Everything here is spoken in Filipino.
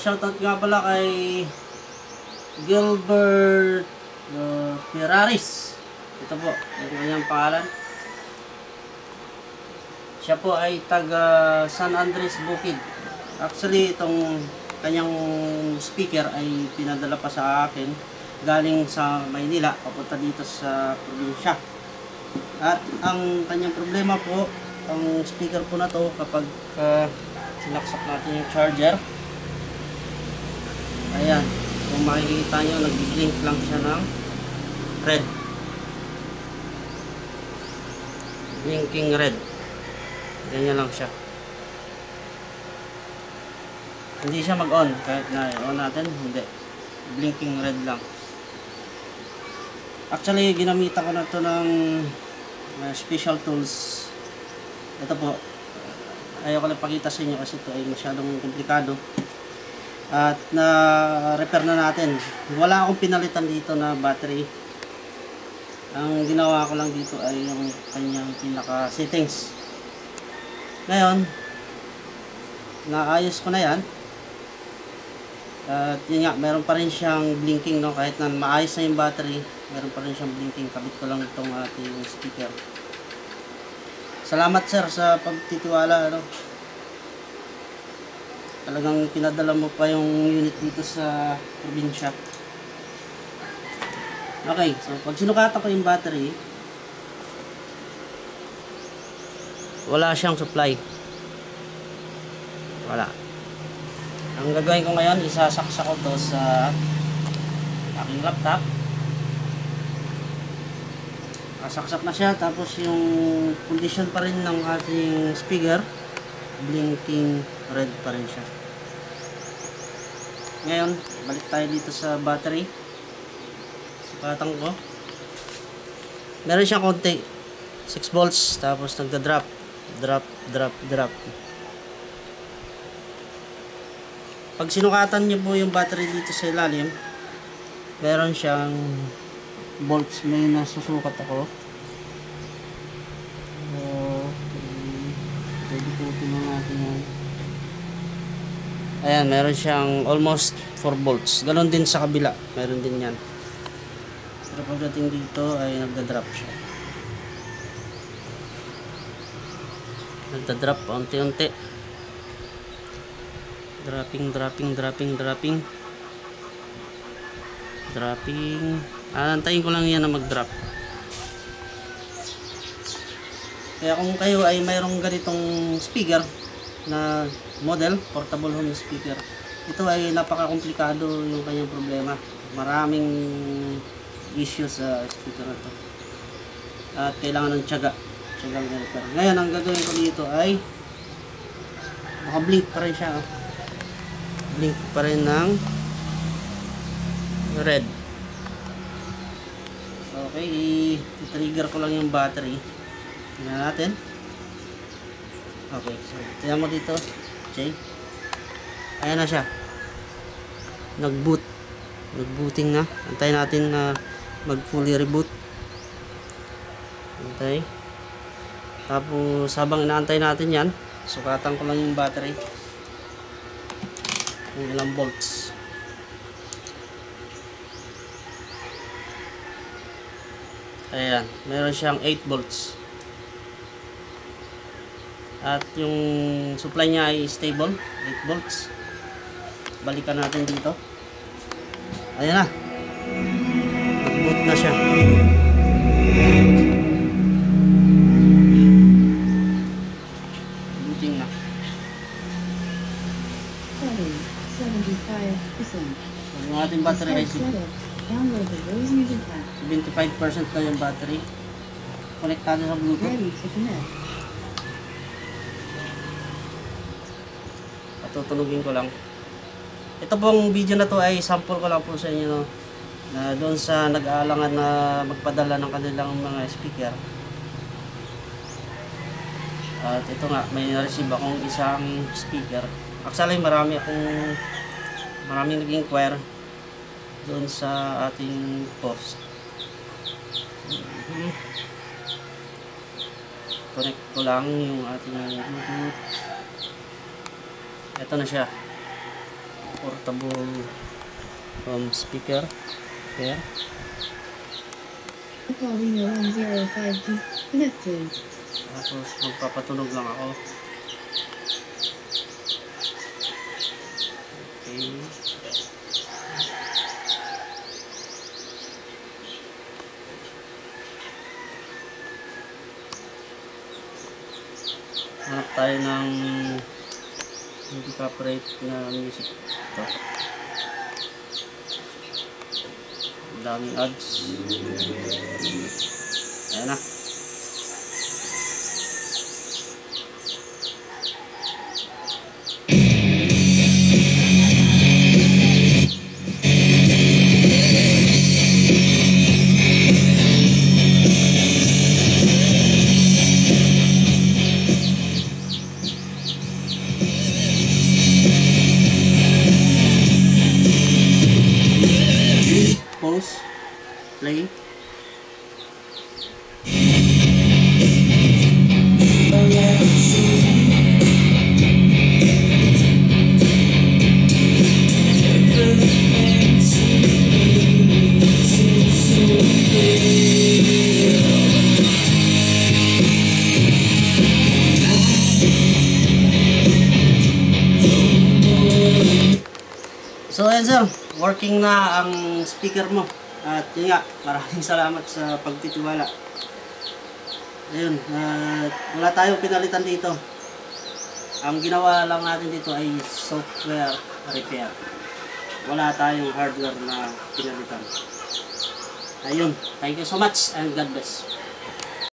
shoutout nga pala kay Gilbert Ferraris. Ito po, yung kanyang pangalan. Siya po ay taga San Andres Bukid. Actually, itong kanyang speaker ay pinadala pa sa akin galing sa Maynila papunta dito sa probinsya. At ang kanyang problema po, ang speaker po na to kapag sinaksak natin yung charger, ayan, kung makikita nyo, nag-blink lang siya ng red, blinking red, ganyan lang siya, hindi siya mag-on kahit na on natin, hindi, blinking red lang. Actually, ginamitan ko na to ng special tools. Ito po, ayoko lang pakita sa inyo kasi ito ay masyadong komplikado. At na-repair na natin. Wala akong pinalitan dito na battery. Ang ginawa ko lang dito ay yung kanyang pinaka settings. Ngayon, naayos ko na yan. At yun nga, meron pa rin siyang blinking, no? Kahit na maayos na yung battery, meron pa rin siyang blinking. Kabit ko lang itong ating speaker. Salamat sir sa pagtitiwala, ano? Talagang pinadala mo pa yung unit dito sa probinsya. Okay, so pag sinukatan ko yung battery, wala siyang supply. Wala. Ang gagawin ko ngayon, isasaksak ko to sa aking laptop. Saksak na siya, tapos yung condition pa rin ng ating speaker, blinking red pa rin siya. Ngayon, balik tayo dito sa battery. Sukatan ko. Meron siyang konti, 6 volts, tapos nagda-drop, drop. Pag sinukatan niyo po yung battery dito sa ilalim, meron siyang volts, may nasusukat ako. Pwede na natin yan. Ayan, meron siyang almost 4 volts. Ganon din sa kabila, meron din yan. Pero pagdating dito ay nagda-drop siya. Nagda-drop unti-unti. Dropping. Antayin ko lang yan na mag-drop. Kaya kung kayo ay mayroong ganitong speaker na model, portable home speaker, ito ay napaka-komplikado yung kanyang problema. Maraming issues sa speaker na to. At kailangan ng tiyagang repair. Ngayon, ang gagawin ko dito ay naka-blink pa rin siya. Blink pa rin ng red. Okay, i-trigger ko lang yung battery. Tingnan natin. Okay, so tingnan mo dito, Jay. Ayan na siya. Nagbooting na. Antayin natin na mag-fully reboot. Antay. Tapos habang inaantay natin yan, sukatan ko lang yung battery. Yung ilang volts. Ayan, meron siyang 8 volts. At yung supply niya ay stable, 8 volts. Balikan natin dito. Ayan na. Nag-boot na siya. Booting na. 75%. Yung ating battery ay 75% na yung battery. Konektado sa Bluetooth. Patutulugin ko lang. Ito pong video na to ay sample ko lang po sa inyo, no? Na doon sa nag-aalangan na magpadala ng kanilang mga speaker. At ito nga, may na-receive akong isang speaker. Actually, maraming nag-inquire doon sa ating post. Connect ko lang yung ating Bluetooth. Ito na siya. portable home speaker. Ayan. Calling 105G connected. Tapos magpapatunog lang ako. Okay. Hanap tayo ng hindi copyright na music. Ito. Ang daming ads. Ayan na. Pause, play. So ayan sir, working na ang speaker mo. At yun nga, maraming salamat sa pagtitiwala. Ayun, wala tayong pinalitan dito. Ang ginawa lang natin dito ay software repair. Wala tayong hardware na pinalitan. Ayun, thank you so much and God bless.